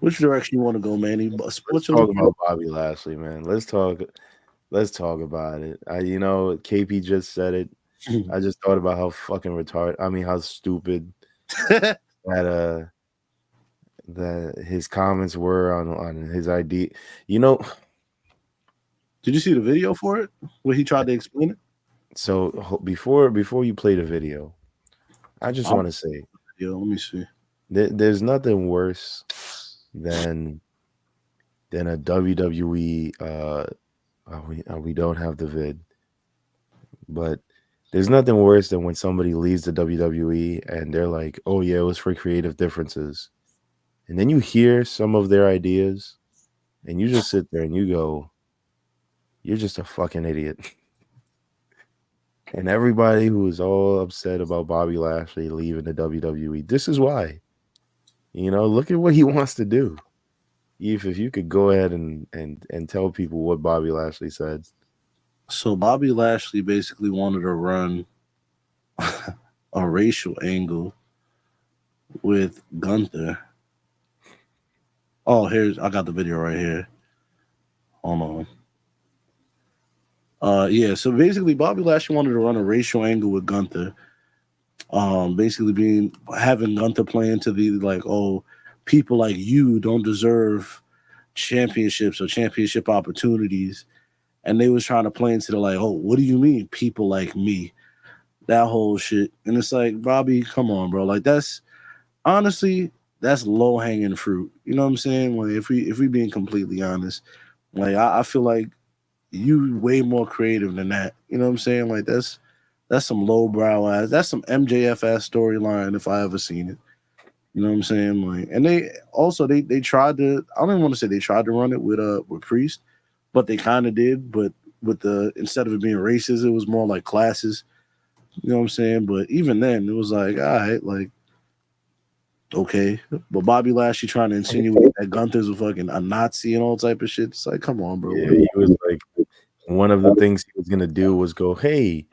Which direction you want to go, Manny? Let's Sports or talk about Bobby Lashley, man. Let's talk. Let's talk about it. KP just said it. I just thought about how fucking retarded. I mean, how stupid that that his comments were on his ID. You know, Did you see the video for it where he tried to explain it? so before you play the video, I just I'm, want to say let me see. there's nothing worse than a WWE. We don't have the vid, but there's nothing worse than when somebody leaves the WWE and they're like, "Oh yeah, it was for creative differences," and then you hear some of their ideas, and you just sit there and you go, "You're just a fucking idiot." And everybody who is all upset about Bobby Lashley leaving the WWE, this is why. Look at what he wants to do. If you could go ahead and tell people what Bobby Lashley said. So Bobby Lashley basically wanted to run a racial angle with Gunther. Oh, I got the video right here. Hold on. Yeah, so basically Bobby Lashley wanted to run a racial angle with Gunther. Basically having Gunther play into the like, oh, people like you don't deserve championships or championship opportunities. And they was trying to play into the like, oh, what do you mean people like me? That whole shit. And it's like, Bobby, come on, bro. Like honestly, that's low hanging fruit. You know what I'm saying? Like if we being completely honest, like I feel like you way more creative than that. You know what I'm saying? Like that's some lowbrow ass. That's some MJF ass storyline if I ever seen it. You know what I'm saying? Like, and they also they tried to. I don't even want to say they tried to run it with Priest, but they kind of did. But with the instead of it being races, it was more like classes. You know what I'm saying? But even then, it was like, all right, like okay. But Bobby Lashley trying to insinuate that Gunther's a Nazi and all type of shit. It's like, come on, bro. Yeah, he was like, one of the things he was gonna do was go, "Hey,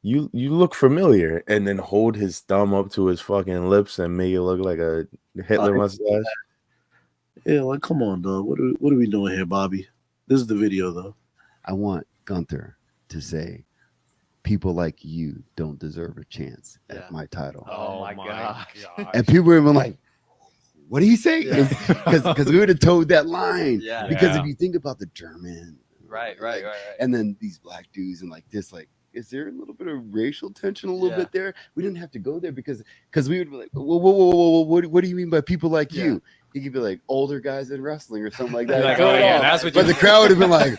you look familiar," and then hold his thumb up to his fucking lips and make it look like a Hitler mustache. Yeah, like come on, dog. What are we doing here, Bobby? This is the video though. I want Gunther to say, "People like you don't deserve a chance at my title." Oh my god! And people were even like, "What do you say?" Because we would have told that line. Yeah. Because if you think about the German, Right. and then these black dudes and like this, like, is there a little bit of racial tension a little bit there? We didn't have to go there because we would be like, whoa, what do you mean by people like you? He could be like older guys in wrestling or something like that. Like, oh yeah, that's what. But the crowd would have been like,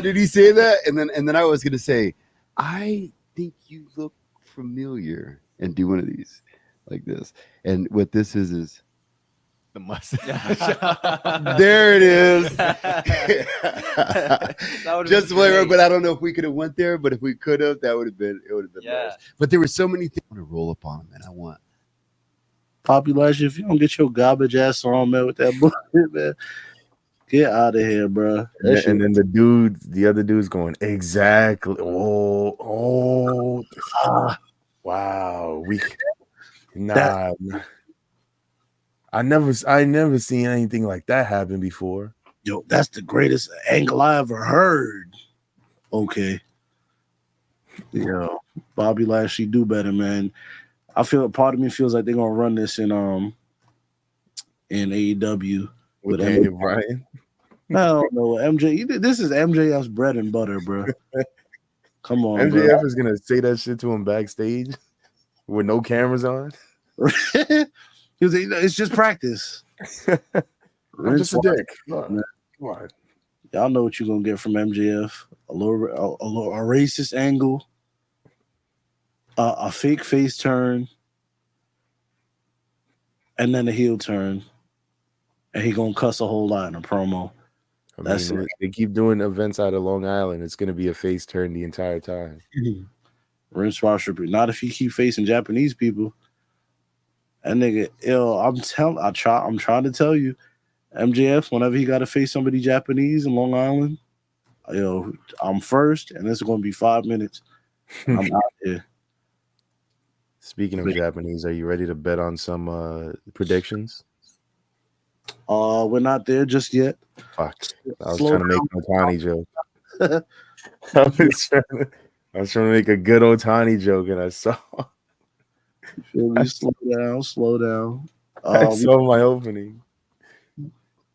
did he say that? And then I was gonna say, I think you look familiar, and do one of these like this. And what this is the mustache. there it is. Just where, but I don't know if we could have went there. But if we could have, it would have been nice. But there were so many things I want to roll up on him, and I want Bobby Lashley, if you don't get your garbage ass on, man, with that bullshit, man, get out of here, bro. And then the other dude's going, exactly. Wow. I never seen anything like that happen before. Yo, that's the greatest angle I ever heard. Okay. Yo, Bobby Lashley, do better, man. I feel part of me feels like they're gonna run this in AEW with Daniel Bryan. No, MJ. This is MJF's bread and butter, bro. Come on, MJF is gonna say that shit to him backstage with no cameras on. He was like, it's just practice. I'm just a dick. Come on. Y'all know what you're gonna get from MJF: a racist angle, a fake face turn, and then a heel turn, and he gonna cuss a whole lot in a promo. That's it. They keep doing events out of Long Island. It's gonna be a face turn the entire time. Rinse, wash, repeat. Not if he keep facing Japanese people. And nigga, I'm trying to tell you, MJF, whenever he got to face somebody Japanese in Long Island, I'm first, and this is going to be 5 minutes. I'm out here. Speaking of Japanese, are you ready to bet on some predictions? We're not there just yet. Fuck. I was Slow trying to make an Otani joke. I was trying to make a good Otani joke, and I saw Feel me? Slow down. I saw my opening.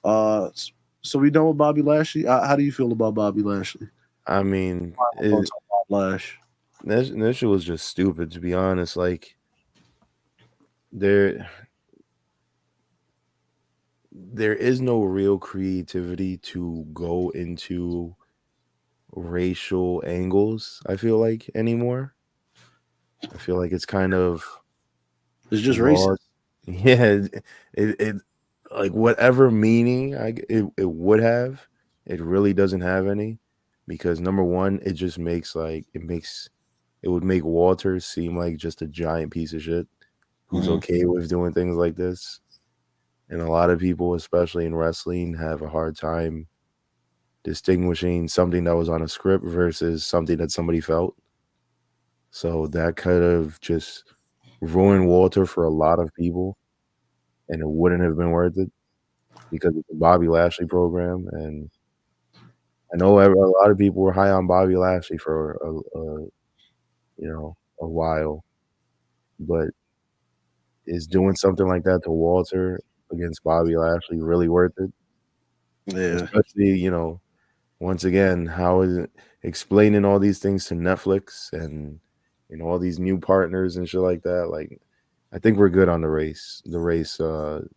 So we done with Bobby Lashley. How do you feel about Bobby Lashley? I mean, Lash. That shit was just stupid, to be honest. Like, there is no real creativity to go into racial angles, I feel like, anymore. I feel like it's kind of It's just racist. Yeah, it like whatever meaning it would have, it really doesn't have any, because number one, it just makes it would make Walter seem like just a giant piece of shit who's okay with doing things like this. And a lot of people, especially in wrestling, have a hard time distinguishing something that was on a script versus something that somebody felt. So that could have just ruined Walter for a lot of people, and it wouldn't have been worth it because it's a Bobby Lashley program. And I know a lot of people were high on Bobby Lashley for a while, but is doing something like that to Walter against Bobby Lashley really worth it? Yeah. Especially, once again, how is it explaining all these things to Netflix and all these new partners and shit like that? Like, I think we're good on the race storylines,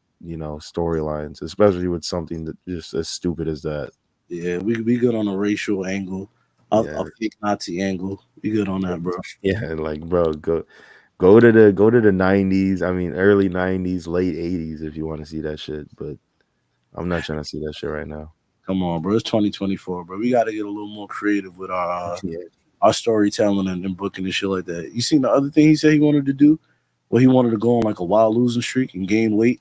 especially with something that just as stupid as that. Yeah, we good on a racial angle, a fake Nazi angle. We good on that, bro. Yeah, like, bro, go to the 90s. I mean, early 90s, late 80s if you want to see that shit. But I'm not trying to see that shit right now. Come on, bro. It's 2024, bro. We got to get a little more creative with our storytelling and booking and shit like that. You seen the other thing he said he wanted to do? Well, he wanted to go on like a wild losing streak and gain weight.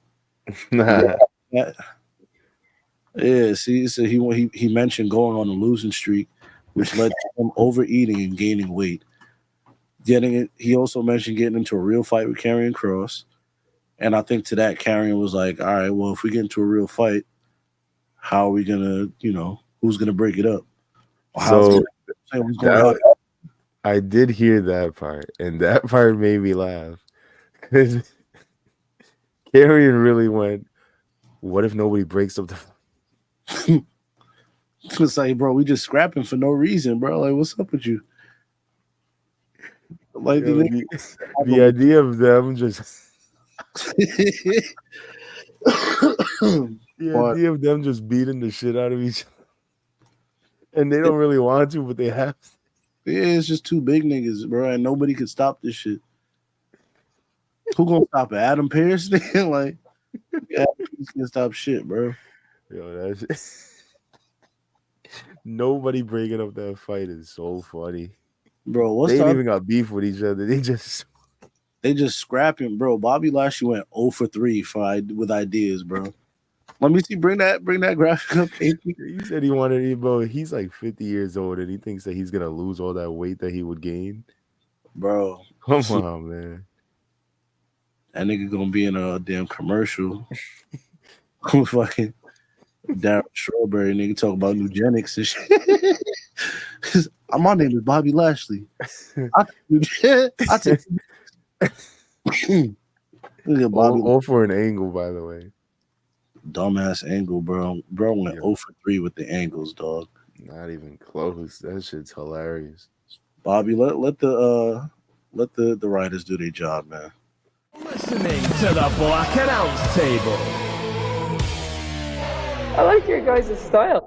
Yeah, see, so he mentioned going on a losing streak, which led to him overeating and gaining weight. He also mentioned getting into a real fight with Karrion Kross. And I think to that, Karrion was like, all right, well, if we get into a real fight, how are we gonna, who's gonna break it up? I did hear that part, and that part made me laugh. Because Karrion really went, what if nobody breaks up the fight? It's like, bro, we just scrapping for no reason, bro. Like, what's up with you? Like, the idea of them just idea of them just beating the shit out of each other, and they don't really want to, but they have to. Yeah, it's just two big niggas, bro, and nobody can stop this shit. Who gonna stop it? Adam Pearce? Like, Adam Pearce can't stop shit, bro. Yo, that's nobody breaking up that fight is so funny, bro. They ain't even got beef with each other. They just scrapping, bro. Bobby Lashley went 0 for 3 with ideas, bro. Let me see. Bring that graphic up. He said he wanted it, bro. He's like 50 years old, and he thinks that he's gonna lose all that weight that he would gain. Bro, come on, man. That nigga gonna be in a damn commercial. Fucking Darren Strawberry nigga talk about eugenics and shit. My name is Bobby Lashley. I take all for an angle, by the way. Dumbass angle, bro. Bro went 0 for 3 with the angles, dog. Not even close. That shit's hilarious. Bobby, let the writers do their job, man. Listening to the Black Announce Table. I like your guys' style.